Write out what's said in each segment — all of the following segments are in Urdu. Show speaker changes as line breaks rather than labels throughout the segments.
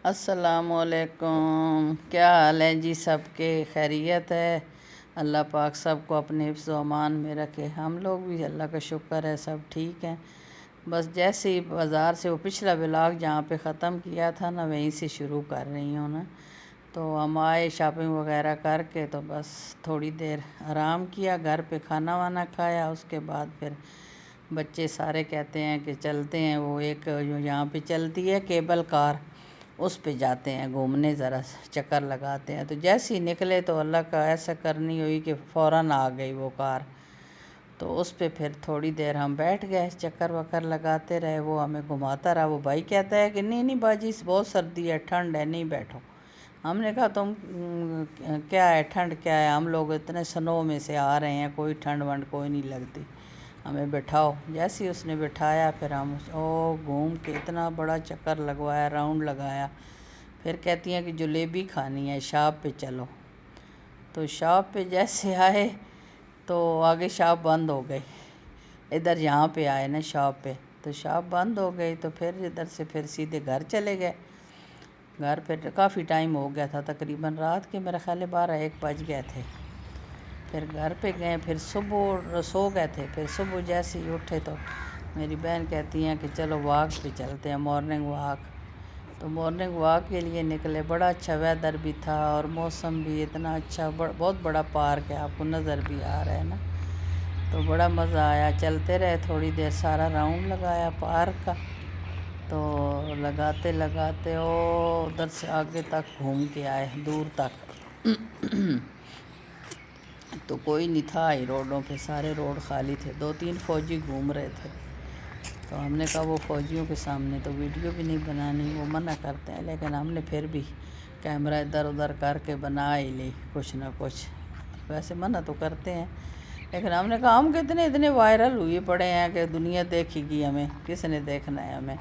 السلام علیکم، کیا حال ہے جی؟ سب کے خیریت ہے؟ اللہ پاک سب کو اپنے حفظ و امان میں رکھے۔ ہم لوگ بھی اللہ کا شکر ہے سب ٹھیک ہیں۔ بس جیسے ہی بازار سے وہ پچھلا ولاگ جہاں پہ ختم کیا تھا نا، وہیں سے شروع کر رہی ہوں نا۔ تو ہم آئے شاپنگ وغیرہ کر کے، تو بس تھوڑی دیر آرام کیا، گھر پہ کھانا وانا کھایا۔ اس کے بعد پھر بچے سارے کہتے ہیں کہ چلتے ہیں، وہ ایک جو یہاں پہ چلتی ہے کیبل کار، اس پہ جاتے ہیں گھومنے، ذرا چکر لگاتے ہیں۔ تو جیسے ہی نکلے تو اللہ کا ایسا کرنی ہوئی کہ فوراً آ گئی وہ کار۔ تو اس پہ پھر تھوڑی دیر ہم بیٹھ گئے، چکر وکر لگاتے رہے، وہ ہمیں گھماتا رہا۔ وہ بھائی کہتا ہے کہ نہیں باجی بہت سردی ہے، ٹھنڈ ہے، نہیں بیٹھو۔ ہم نے کہا تم کیا ہے ٹھنڈ کیا ہے، ہم لوگ اتنے سنو میں سے آ رہے ہیں، کوئی ٹھنڈ ونڈ کوئی نہیں لگتی، ہمیں بٹھاؤ۔ جیسے ہی اس نے بٹھایا پھر ہم گھوم کے اتنا بڑا چکر لگوایا، راؤنڈ لگایا۔ پھر کہتی ہیں کہ جلیبی کھانی ہے، شاپ پہ چلو۔ تو شاپ پہ جیسے آئے تو آگے شاپ بند ہو گئی، ادھر یہاں پہ آئے نا شاپ پہ، تو شاپ بند ہو گئی۔ تو پھر ادھر سے پھر سیدھے گھر چلے گئے۔ گھر پہ کافی ٹائم ہو گیا تھا، تقریباً رات کے میرا خیال ہے 12-1 بج گئے تھے۔ پھر گھر پہ گئے، پھر صبح سو گئے تھے۔ پھر صبح جیسے ہی اٹھے تو میری بہن کہتی ہیں کہ چلو واک پہ چلتے ہیں، مارننگ واک۔ تو مارننگ واک کے لیے نکلے۔ بڑا اچھا ویدر بھی تھا اور موسم بھی اتنا اچھا، بہت بڑا پارک ہے، آپ کو نظر بھی آ رہا ہے نا۔ تو بڑا مزہ آیا، چلتے رہے تھوڑی دیر، سارا راؤنڈ لگایا پارک کا۔ تو لگاتے لگاتے ادھر سے آگے تک گھوم کے آئے، دور تک۔ تو کوئی نہیں تھا ہی روڈوں پہ، سارے روڈ خالی تھے، 2-3 فوجی گھوم رہے تھے۔ تو ہم نے کہا وہ فوجیوں کے سامنے تو ویڈیو بھی نہیں بنانی، وہ منع کرتے ہیں، لیکن ہم نے پھر بھی کیمرہ ادھر ادھر کر کے بنا ہی لی کچھ نہ کچھ۔ ویسے منع تو کرتے ہیں، لیکن ہم نے کہا ہم کتنے اتنے وائرل ہوئے پڑے ہیں کہ دنیا دیکھے گی ہمیں، کس نے دیکھنا ہے ہمیں۔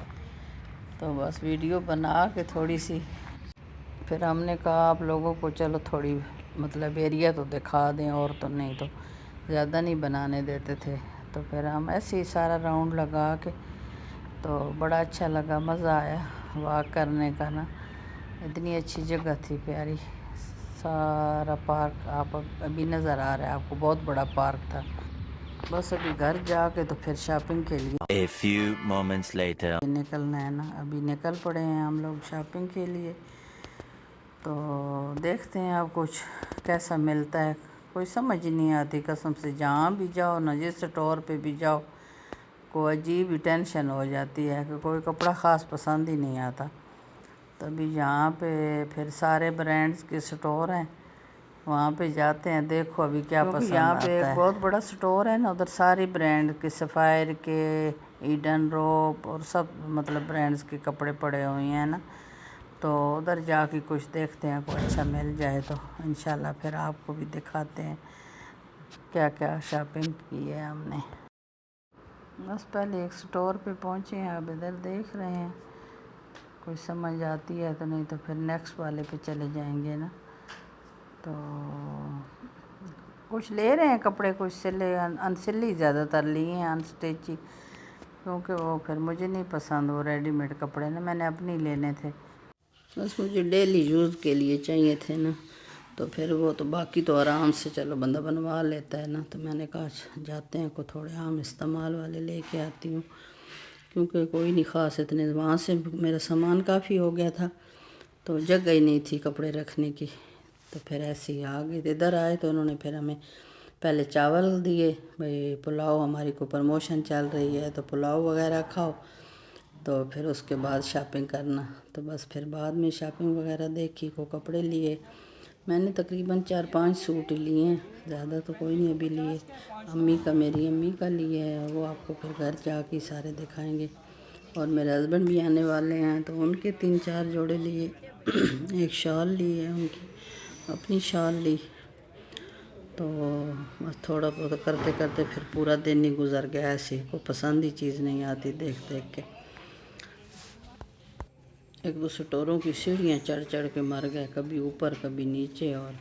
تو بس ویڈیو بنا کے تھوڑی سی، پھر ہم نے کہا آپ لوگوں کو چلو تھوڑی مطلب ایریا تو دکھا دیں، اور تو نہیں تو زیادہ نہیں بنانے دیتے تھے۔ تو پھر ہم ایسے ہی سارا راؤنڈ لگا کے، تو بڑا اچھا لگا، مزہ آیا واک کرنے کا نا۔ اتنی اچھی جگہ تھی، پیاری، سارا پارک آپ ابھی نظر آ رہا ہے آپ کو، بہت بڑا پارک تھا۔ بس ابھی گھر جا کے تو پھر شاپنگ کے لیے
A few moments later.
نکلنا ہے نا، ابھی نکل پڑے ہیں ہم لوگ شاپنگ کے لیے۔ تو دیکھتے ہیں اب کچھ کیسا ملتا ہے، کوئی سمجھ نہیں آتی قسم سے، جہاں بھی جاؤ نا، جس اسٹور پہ بھی جاؤ، کوئی عجیب ہی ٹینشن ہو جاتی ہے کہ کوئی کپڑا خاص پسند ہی نہیں آتا۔ تبھی یہاں پہ پھر سارے برانڈز کے اسٹور ہیں، وہاں پہ جاتے ہیں، دیکھو ابھی کیا پسند آتا ہے۔ یہاں پہ ایک بہت بڑا اسٹور ہے نا، ادھر ساری برانڈ کے، سفائر کے، ایڈن روپ اور سب مطلب برانڈز کے کپڑے پڑے ہوئے ہیں نا۔ تو ادھر جا کے کچھ دیکھتے ہیں، کوئی اچھا مل جائے تو انشاءاللہ پھر آپ کو بھی دکھاتے ہیں کیا کیا شاپنگ کی ہے ہم نے۔ بس پہلے ایک اسٹور پہ پہنچے ہیں، اب ادھر دیکھ رہے ہیں، کوئی سمجھ آتی ہے تو نہیں تو پھر نیکسٹ والے پہ چلے جائیں گے نا۔ تو کچھ لے رہے ہیں کپڑے، کچھ سلے، انسلی زیادہ تر لیے ہیں، انسٹیچ، کیونکہ وہ پھر مجھے نہیں پسند وہ ریڈی میڈ کپڑے نا، میں نے اپنے لینے تھے، بس مجھے ڈیلی یوز کے لیے چاہیے تھے نا۔ تو پھر وہ تو باقی تو آرام سے چلو بندہ بنوا لیتا ہے نا۔ تو میں نے کہا جاتے ہیں کو تھوڑے عام استعمال والے لے کے آتی ہوں، کیونکہ کوئی نہیں خاص اتنے، وہاں سے میرا سامان کافی ہو گیا تھا، تو جگہ ہی نہیں تھی کپڑے رکھنے کی۔ تو پھر ایسے ہی آ گئے، ادھر آئے تو انہوں نے پھر ہمیں پہلے چاول دیے، بھئی پلاؤ ہماری کو پروموشن چل رہی ہے تو پلاؤ وغیرہ کھاؤ، تو پھر اس کے بعد شاپنگ کرنا۔ تو بس پھر بعد میں شاپنگ وغیرہ دیکھی، کو کپڑے لیے، میں نے تقریباً 4-5 سوٹ لیے ہیں، زیادہ تو کوئی نہیں ابھی لیے۔ میری امی کا لیے ہے، وہ آپ کو پھر گھر جا کے سارے دکھائیں گے۔ اور میرے ہسبینڈ بھی آنے والے ہیں تو ان کے 3-4 جوڑے لیے، ایک شال لی ہے ان کی، اپنی شال لی۔ تو بس تھوڑا بہت کرتے کرتے پھر پورا دن ہی گزر گیا، ایسے کوئی پسند ہی چیز نہیں آتی دیکھ دیکھ کے۔ 1-2 سٹوروں کی سیڑھیاں چڑھ چڑھ کے مر گئے، کبھی اوپر کبھی نیچے، اور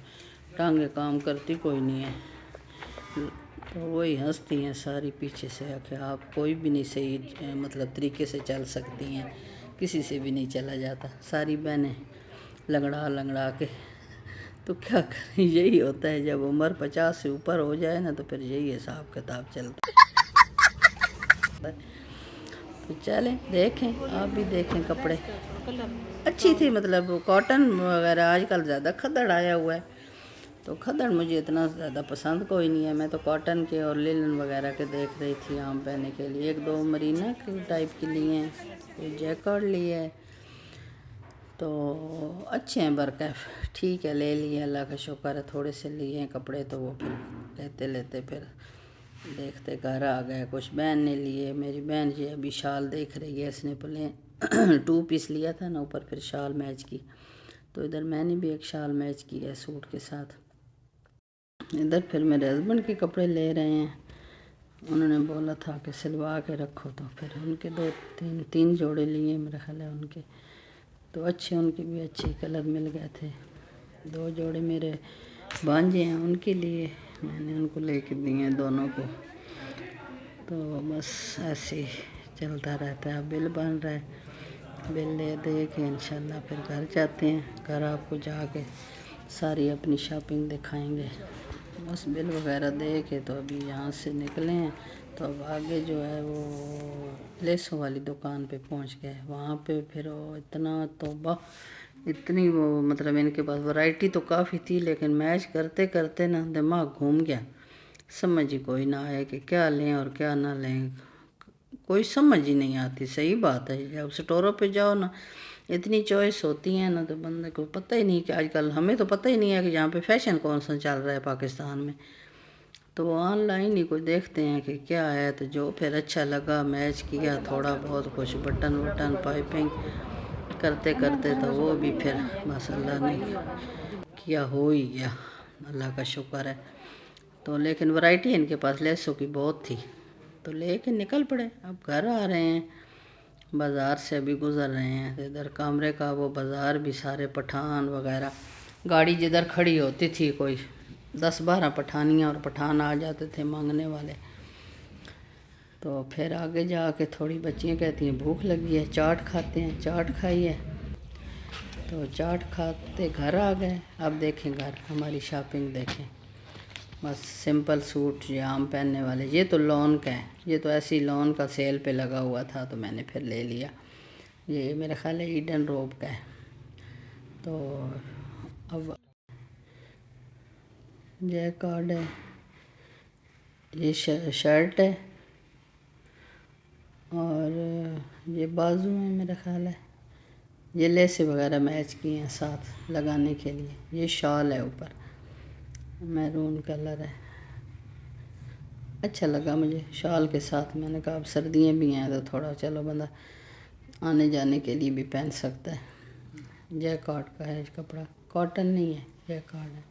ٹانگیں کام کرتی کوئی نہیں ہے۔ تو وہی ہنستی ہیں ساری پیچھے سے کہ آپ کوئی بھی نہیں صحیح مطلب طریقے سے چل سکتی ہیں، کسی سے بھی نہیں چلا جاتا، ساری بہنیں لنگڑا لنگڑا کے، تو کیا کریں، یہی ہوتا ہے جب عمر 50 سے اوپر ہو جائے نا تو پھر یہی حساب کتاب چلتا ہے۔ تو چلیں دیکھیں، آپ بھی دیکھیں کپڑے، اچھی تھی، مطلب کاٹن وغیرہ آج کل زیادہ کھدڑ آیا ہوا ہے، تو کھدڑ مجھے اتنا زیادہ پسند کوئی نہیں ہے، میں تو کاٹن کے اور لینن وغیرہ کے دیکھ رہی تھی عام پہننے کے لیے، ایک دو مرینا کے ٹائپ کی لی ہیں، کوئی جیکٹ لی ہے، تو اچھے ہیں، برکیف ٹھیک ہے، لے لیے، اللہ کا شکر ہے، تھوڑے سے لیے ہیں کپڑے، تو وہ پھر لیتے پھر دیکھتے گھر آ گئے، کچھ بہن نے لیے، میری بہن یہ ابھی شال دیکھ رہی ہے، اس نے پلے 2 پیس لیا تھا نا، اوپر پھر شال میچ کی، تو ادھر میں نے بھی ایک شال میچ کی ہے سوٹ کے ساتھ، ادھر پھر میرے ہسبینڈ کے کپڑے لے رہے ہیں، انہوں نے بولا تھا کہ سلوا کے رکھو، تو پھر ان کے 2 3 جوڑے لیے میرا خیال ہے ان کے، تو اچھے، ان کے بھی اچھے کلر مل گئے تھے، 2 جوڑے میرے بھانجے ہیں ان کے لیے، میں نے ان کو لے کے دیے ہیں دونوں کو، تو بس ایسے ہی چلتا رہتا ہے، بل بن رہا ہے، بل لے دے کے انشاءاللہ پھر گھر جاتے ہیں، گھر آپ کو جا کے ساری اپنی شاپنگ دکھائیں گے، بس بل وغیرہ دے کے تو ابھی یہاں سے نکلے ہیں، تو اب آگے جو ہے وہ لیسوں والی دکان پہ پہنچ گئے، وہاں پہ پھر وہ اتنا توبہ، اتنی وہ مطلب ان کے پاس ورائٹی تو کافی تھی، لیکن میچ کرتے کرتے نا دماغ گھوم گیا، سمجھ ہی کوئی نہ آئے کہ کیا لیں اور کیا نہ لیں، کوئی سمجھ ہی نہیں آتی، صحیح بات ہے، جب سٹوروں پہ جاؤ نا اتنی چوائس ہوتی ہیں نا، تو بندے کو پتہ ہی نہیں کہ آج کل ہمیں تو پتہ ہی نہیں ہے کہ یہاں پہ فیشن کون سا چل رہا ہے پاکستان میں، تو وہ آن لائن ہی کوئی دیکھتے ہیں کہ کیا ہے، تو جو پھر اچھا لگا میچ کیا، تھوڑا بہت کچھ بٹن وٹن پائپنگ کرتے کرتے تو وہ بھی پھر بس اللہ نے کیا ہو ہی گیا، اللہ کا شکر ہے، تو لیکن ورائٹی ان کے پاس لیسوں کی بہت تھی، تو لے کے نکل پڑے، اب گھر آ رہے ہیں، بازار سے ابھی گزر رہے ہیں، تو ادھر کامرے کا وہ بازار بھی سارے پٹھان وغیرہ، گاڑی جدھر کھڑی ہوتی تھی کوئی 10 12 پٹھانیاں اور پٹھان آ جاتے تھے مانگنے والے، تو پھر آگے جا کے تھوڑی بچیاں کہتی ہیں بھوک لگی ہے، چاٹ کھاتے ہیں، چاٹ کھائی ہے، تو چاٹ کھاتے گھر آ گئے، اب دیکھیں گھر ہماری شاپنگ دیکھیں، بس سمپل سوٹ یہ عام پہننے والے، یہ تو لون کا ہے، یہ تو ایسی لون کا سیل پہ لگا ہوا تھا تو میں نے پھر لے لیا، یہ میرا خیال ہے ایڈن روب کا ہے، تو اب جیکارڈ ہے، یہ شرٹ ہے، اور یہ بازو ہیں میرا خیال ہے، یہ لیسیں وغیرہ میچ کی ہیں ساتھ لگانے کے لیے، یہ شال ہے اوپر، میرون کلر ہے، اچھا لگا مجھے شال کے ساتھ، میں نے کہا اب سردیاں بھی ہیں تو تھوڑا چلو بندہ آنے جانے کے لیے بھی پہن سکتا ہے، جیکارڈ کا ہے کپڑا، کاٹن نہیں ہے، جیکارڈ ہے،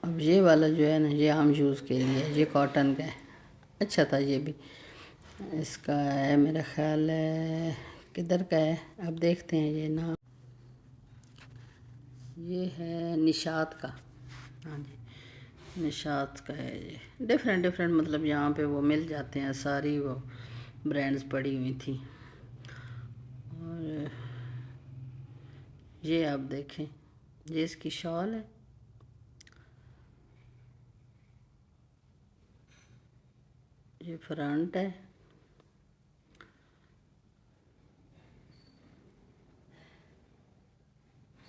اب یہ والا جو ہے نا یہ عام یوز کے لیے ہے، یہ کاٹن کا ہے، اچھا تھا یہ بھی، اس کا ہے میرا خیال ہے کدھر کا ہے، اب دیکھتے ہیں، یہ نام یہ ہے نشاط کا، ہاں جی نشاط کا ہے، یہ ڈیفرنٹ مطلب یہاں پہ وہ مل جاتے ہیں، ساری وہ برانڈز پڑی ہوئی تھیں، اور یہ آپ دیکھیں، یہ اس کی شال ہے، یہ فرنٹ ہے،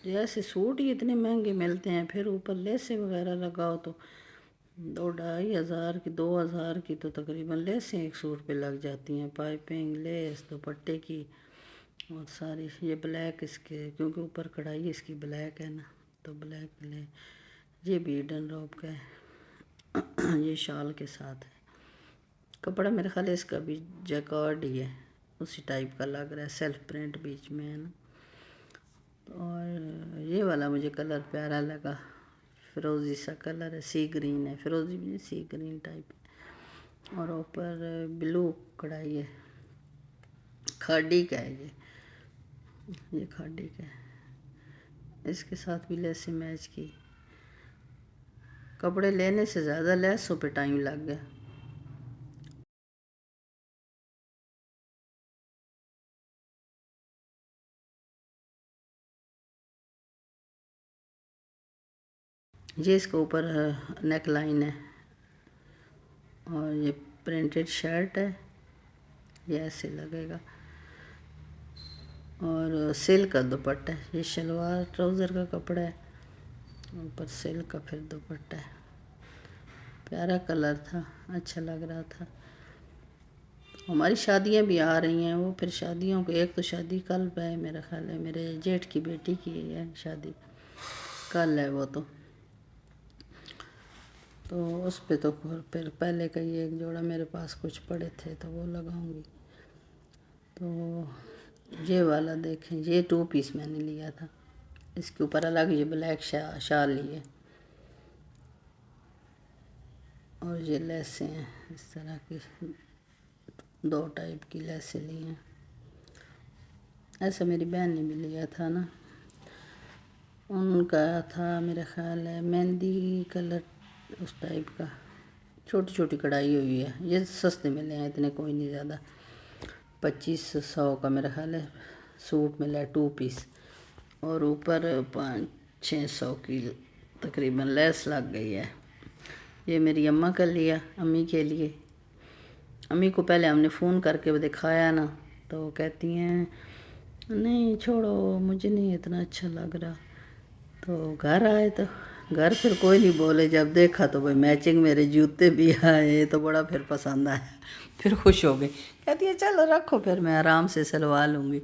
جیسے سوٹ ہی اتنے مہنگے ملتے ہیں، پھر اوپر لیسیں وغیرہ لگاؤ تو 2 2.5 ہزار کی، 2 ہزار کی تو تقریباً لیسیں ایک سوٹ پہ لگ جاتی ہیں، پائپنگ لیس دوپٹے کی، اور ساری یہ بلیک اس کے، کیونکہ اوپر کڑھائی اس کی بلیک ہے نا، تو بلیک لے، یہ بھی ایڈن روب کا ہے، یہ شال کے ساتھ ہے، کپڑا میرے خیال ہے اس کا بھی جیکارڈ ہی ہے، اسی ٹائپ کا لگ رہا ہے، سیلف پرنٹ بیچ میں ہے نا، اور یہ والا مجھے کلر پیارا لگا، فروزی سا کلر ہے، سی گرین ہے، فروزی بھی سی گرین ٹائپ ہے، اور اوپر بلو کڑھائی ہے، کھاڈی کا ہے یہ کھاڈی کا ہے، اس کے ساتھ بھی لیسیں میچ کی، کپڑے لینے سے زیادہ لیسوں پہ ٹائم لگ گیا، یہ اس کے اوپر نیک لائن ہے اور یہ پرنٹڈ شرٹ ہے، یہ ایسے لگے گا، اور سلک کا دوپٹہ ہے، یہ شلوار ٹراؤزر کا کپڑا ہے، اوپر سلک کا پھر دوپٹہ ہے، پیارا کلر تھا، اچھا لگ رہا تھا۔ ہماری شادیاں بھی آ رہی ہیں، وہ پھر شادیوں کو ایک تو شادی کل پہ ہے، میرا خیال ہے میرے جیٹھ کی بیٹی کی ہے شادی، کل ہے وہ، تو اس پہ تو پھر پہلے کا یہ ایک جوڑا میرے پاس کچھ پڑے تھے تو وہ لگاؤں گی۔ تو یہ والا دیکھیں، یہ 2 پیس میں نے لیا تھا، اس کے اوپر الگ یہ بلیک شال لی ہے، اور یہ لیسیں ہیں اس طرح کی 2 ٹائپ کی لیسیں لی ہیں، ایسا میری بہن نے بھی لیا تھا نا، ان کا تھا میرا خیال ہے مہندی کلر اس ٹائپ کا، چھوٹی چھوٹی کڑھائی ہوئی ہے، یہ سستے ملے ہیں، اتنے کوئی نہیں زیادہ، 2500 کا میرا خیال ہے سوٹ ملا ہے 2 پیس، اور اوپر 500-600 کی تقریباً لیس لگ گئی ہے۔ یہ میری اماں کا لیا، امی کے لیے، امی کو پہلے ہم نے فون کر کے دکھایا نا تو وہ کہتی ہیں نہیں چھوڑو، مجھے نہیں اتنا اچھا لگ رہا، تو گھر آئے تو گھر پھر کوئی نہیں بولے، جب دیکھا تو بھائی میچنگ میرے جوتے بھی آئے تو بڑا پھر پسند آیا، پھر خوش ہو گئی، کہتی ہے چلو رکھو پھر میں آرام سے سلوا لوں گی۔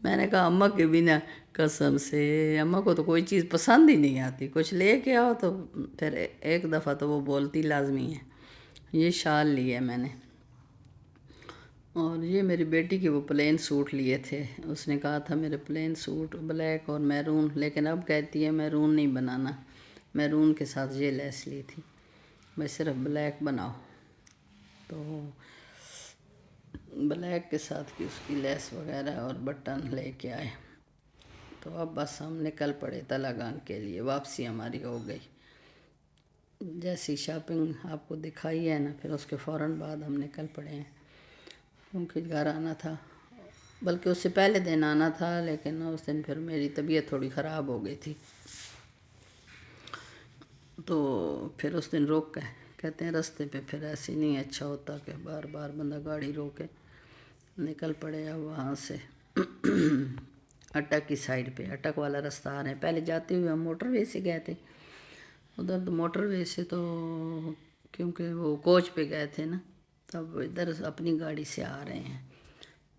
میں نے کہا اماں کے بنا قسم سے، اماں کو تو کوئی چیز پسند ہی نہیں آتی، کچھ لے کے آؤ تو پھر ایک دفعہ تو وہ بولتی لازمی ہے۔ یہ شال لی ہے میں نے، اور یہ میری بیٹی کے وہ پلین سوٹ لیے تھے، اس نے کہا تھا میرے پلین سوٹ بلیک اور میرون، لیکن اب کہتی ہے میرون نہیں بنانا، میرون کے ساتھ یہ لیس لی تھی، میں صرف بلیک بناؤ، تو بلیک کے ساتھ کی اس کی لیس وغیرہ اور بٹن لے کے آئے، تو اب بس ہم نکل پڑے تلہ کے لیے، واپسی ہماری ہو گئی، جیسی شاپنگ آپ کو دکھائی ہے نا پھر اس کے فوراً بعد ہم نکل پڑے ہیں، کیونکہ گھر آنا تھا، بلکہ اس سے پہلے دن آنا تھا، لیکن اس دن پھر میری طبیعت تھوڑی خراب ہو گئی تھی، تو پھر اس دن روک گئے، کہتے ہیں رستے پہ پھر ایسے نہیں اچھا ہوتا کہ بار بار بندہ گاڑی روکے، نکل پڑے اب وہاں سے اٹک کی سائڈ پہ، اٹک والا رستہ آ رہے ہیں، پہلے جاتے ہوئے ہم موٹر وے سے گئے تھے، ادھر تو موٹر وے سے تو کیونکہ وہ کوچ پہ گئے تھے نا، تب ادھر اپنی گاڑی سے آ رہے ہیں،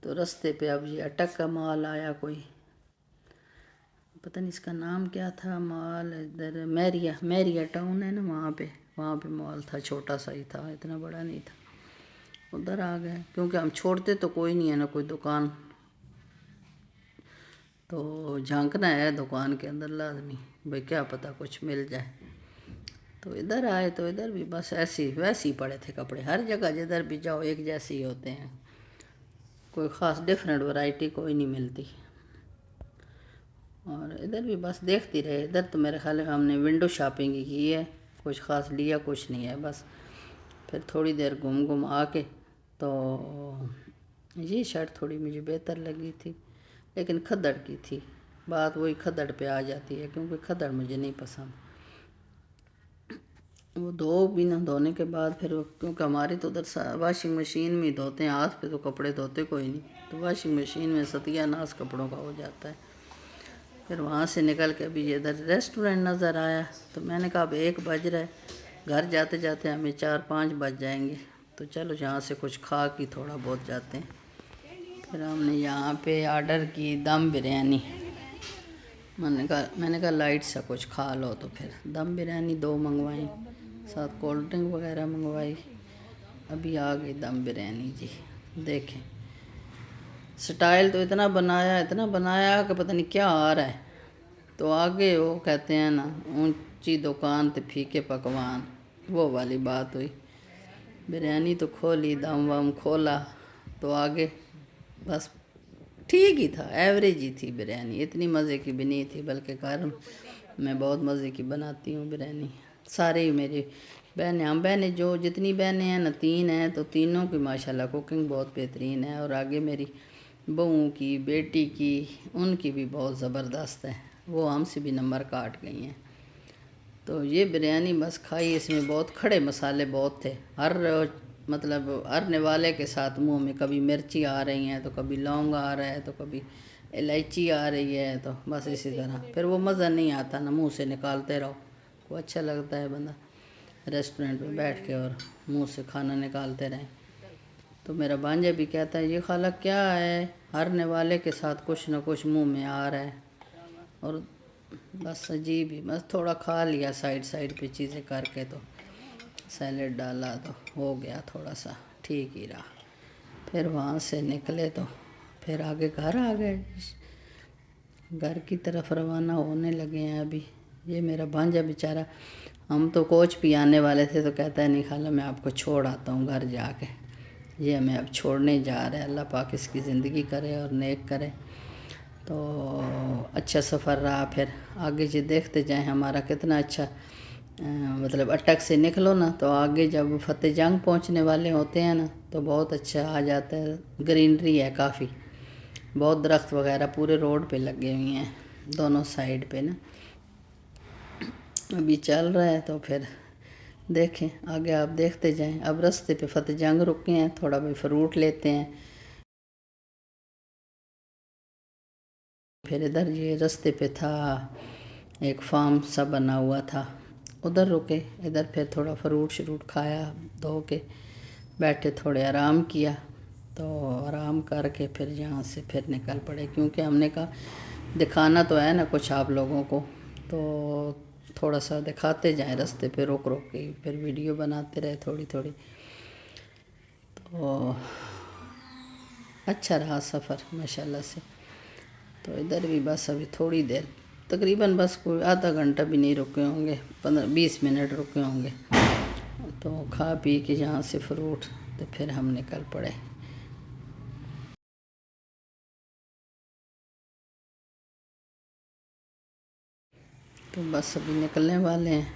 تو رستے پہ اب یہ اٹک کا مال آیا، کوئی پتہ نہیں اس کا نام کیا تھا، مال ادھر میریا ٹاؤن ہے نا، وہاں پہ مال تھا، چھوٹا سا ہی تھا، اتنا بڑا نہیں تھا، ادھر آ گئے، کیونکہ ہم چھوڑتے تو کوئی نہیں ہے نا کوئی دکان، تو جھانکنا ہے دکان کے اندر لازمی، بھائی کیا پتہ کچھ مل جائے، تو ادھر آئے تو ادھر بھی بس ویسے ہی پڑے تھے کپڑے، ہر جگہ جدھر بھی جاؤ ایک جیسے ہی ہوتے ہیں، کوئی خاص ڈیفرنٹ ورائٹی کوئی نہیں ملتی، اور ادھر بھی بس دیکھتی رہے، ادھر تو میرے خیال ہے ہم نے ونڈو شاپنگ ہی کی ہے، کچھ خاص لیا کچھ نہیں ہے، بس پھر تھوڑی دیر گھوم آ کے، تو یہ شرٹ تھوڑی مجھے بہتر لگی تھی، لیکن کھدڑ کی تھی، بات وہی کھدڑ پہ آ جاتی ہے، کیونکہ کھدڑ مجھے نہیں پسند، وہ دھو بھی نہ، دھونے کے بعد پھر کیونکہ ہماری تو ادھر واشنگ مشین میں دھوتے ہیں، ہاتھ پہ تو کپڑے دھوتے کوئی نہیں، تو واشنگ مشین میں ستیہ ناس کپڑوں کا ہو جاتا ہے، پھر وہاں سے نکل کے ابھی ادھر ریسٹورنٹ نظر آیا، تو میں نے کہا اب 1 بج رہا ہے، گھر جاتے جاتے ہمیں 4-5 بج جائیں گے، تو چلو یہاں سے کچھ کھا کے تھوڑا بہت جاتے ہیں، پھر ہم نے یہاں پہ آرڈر کی دم بریانی، میں نے کہا لائٹ سا کچھ کھا لو، تو پھر دم بریانی 2 منگوائیں، ساتھ کولڈ ڈرنک وغیرہ منگوائی، ابھی آ گئی دم بریانی جی، دیکھیں سٹائل تو اتنا بنایا کہ پتہ نہیں کیا آ رہا ہے، تو آگے وہ کہتے ہیں نا اونچی دکان تے پھیکے پکوان، وہ والی بات ہوئی، بریانی تو کھولی، دم وم کھولا، تو آگے بس ٹھیک ہی تھا، ایوریج ہی تھی بریانی، اتنی مزے کی بھی نہیں تھی، بلکہ گھر میں بہت مزے کی بناتی ہوں بریانی، سارے ہی میری بہنیں، ہم بہنیں جو جتنی بہنیں ہیں نا 3 ہیں، تو تینوں کی ماشاءاللہ کوکنگ بہت بہترین ہے، اور آگے میری بہوؤں کی، بیٹی کی، ان کی بھی بہت زبردست ہے، وہ ہم سے بھی نمبر کاٹ گئی ہیں، تو یہ بریانی بس کھائی، اس میں بہت کھڑے مسالے بہت تھے، مطلب ہر نوالے کے ساتھ منہ میں کبھی مرچی آ رہی ہیں تو کبھی لونگ آ رہا ہے تو کبھی الائچی آ رہی ہے، تو بس اسی طرح پھر وہ مزہ نہیں آتا نا، منہ سے نکالتے رہو، کو اچھا لگتا ہے بندہ ریسٹورنٹ میں بیٹھ کے اور منہ سے کھانا نکالتے رہیں۔ تو میرا بھانجا بھی کہتا ہے یہ خالہ کیا ہے، ہر نوالے کے ساتھ کچھ نہ کچھ منہ میں آ رہا ہے، اور بس عجیب ہی، بس تھوڑا کھا لیا سائڈ پہ چیزیں کر کے، تو سیلیڈ ڈالا تو ہو گیا، تھوڑا سا ٹھیک ہی رہا۔ پھر وہاں سے نکلے تو پھر آگے گھر آ گئے، گھر کی طرف روانہ ہونے لگے ہیں ابھی۔ یہ میرا بھانجا بیچارہ، ہم تو کوچ بھی آنے والے تھے تو کہتا ہے نہیں خالہ میں آپ کو چھوڑ آتا ہوں گھر جا کے، یہ ہمیں اب چھوڑنے جا رہا ہے، اللہ پاک اس کی زندگی کرے اور نیک کرے۔ تو اچھا سفر رہا، پھر آگے جو دیکھتے جائیں ہمارا کتنا اچھا، مطلب اٹک سے نکلو نا تو آگے جب فتح جنگ پہنچنے والے ہوتے ہیں نا تو بہت اچھا آ جاتا ہے، گرینری ہے کافی، بہت درخت وغیرہ پورے روڈ پہ لگے ہوئے ہیں دونوں سائیڈ پہ نا۔ ابھی چل رہا ہے تو پھر دیکھیں آگے، آپ دیکھتے جائیں۔ اب رستے پہ فتح جنگ رکے ہیں، تھوڑا بھی فروٹ لیتے ہیں، پھر ادھر یہ رستے پہ تھا ایک فارم سا بنا ہوا تھا، ادھر رکے، ادھر پھر تھوڑا فروٹ شروٹ کھایا، دھو کے بیٹھے تھوڑے آرام کیا، تو آرام کر کے پھر یہاں سے پھر نکل پڑے، کیونکہ ہم نے کہا دکھانا تو ہے نا کچھ آپ لوگوں کو، تو تھوڑا سا دکھاتے جائیں رستے پہ روک کے، پھر ویڈیو بناتے رہے تھوڑی تھوڑی۔ تو اچھا رہا سفر ماشاءاللہ سے۔ تو ادھر بھی بس ابھی تھوڑی دیر، تقریباً بس کوئی آدھا گھنٹہ بھی نہیں رکے ہوں گے، 15-20 منٹ رکے ہوں گے، تو کھا پی کے یہاں سے فروٹ تو پھر ہم نکل پڑے۔ تو بس ابھی نکلنے والے ہیں،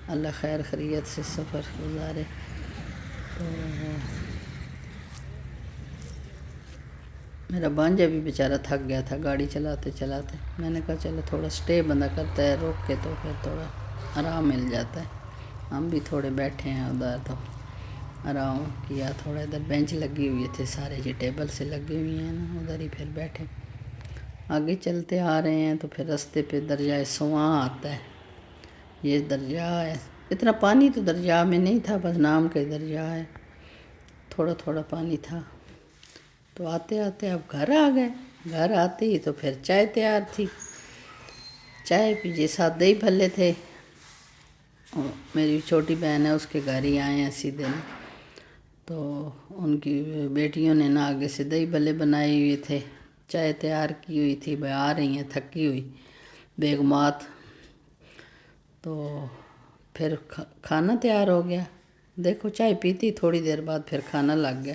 اللہ خیر خیریت سے سفر گزارے۔ تو میرا بھانجا بھی بیچارہ تھک گیا تھا گاڑی چلاتے چلاتے، میں نے کہا چلو تھوڑا سٹے بندہ کرتا ہے روک کے، تو پھر تھوڑا آرام مل جاتا ہے۔ ہم بھی تھوڑے بیٹھے ہیں ادھر، تو آرام کیا، تھوڑا ادھر بینچ لگی ہوئی تھے سارے، یہ ٹیبل سے لگی ہوئی ہیں نا، ادھر ہی پھر بیٹھے۔ آگے چلتے آ رہے ہیں تو پھر رستے پہ دریائے سواں آتا ہے، یہ دریا ہے، اتنا پانی تو دریا میں نہیں تھا، بس نام کا دریا ہے، تھوڑا تھوڑا پانی تھا۔ تو آتے آتے اب گھر آ گئے، گھر آتے ہی تو پھر چائے تیار تھی، چائے پیجیے، ساتھ دہی بھلے تھے، میری چھوٹی بہن ہے اس کے گھر ہی آئے ہیں سیدھے نا، تو ان کی بیٹیوں نے نا آگے سے دہی بھلے بنائے ہوئے تھے، چائے تیار کی ہوئی تھی، بھائی آ رہی ہیں تھکی ہوئی بیگمات، تو پھر کھانا تیار ہو گیا، دیکھو چائے پیتی تھوڑی دیر بعد پھر کھانا لگ گیا،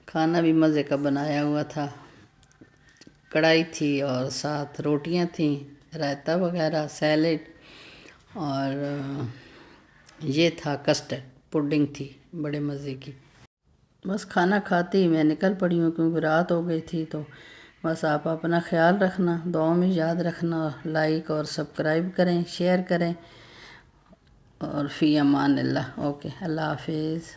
کھانا بھی مزے کا بنایا ہوا تھا، کڑھائی تھی اور ساتھ روٹیاں تھیں، رائتا وغیرہ، سیلیڈ، اور یہ تھا کسٹرڈ پڈنگ تھی بڑے مزے کی۔ بس کھانا کھاتے ہی میں نکل پڑی ہوں، کیونکہ رات ہو گئی تھی، تو بس آپ اپنا خیال رکھنا، دعاؤں میں یاد رکھنا، لائک اور سبسکرائب کریں، شیئر کریں، اور فی امان اللہ، اوکے، اللہ حافظ۔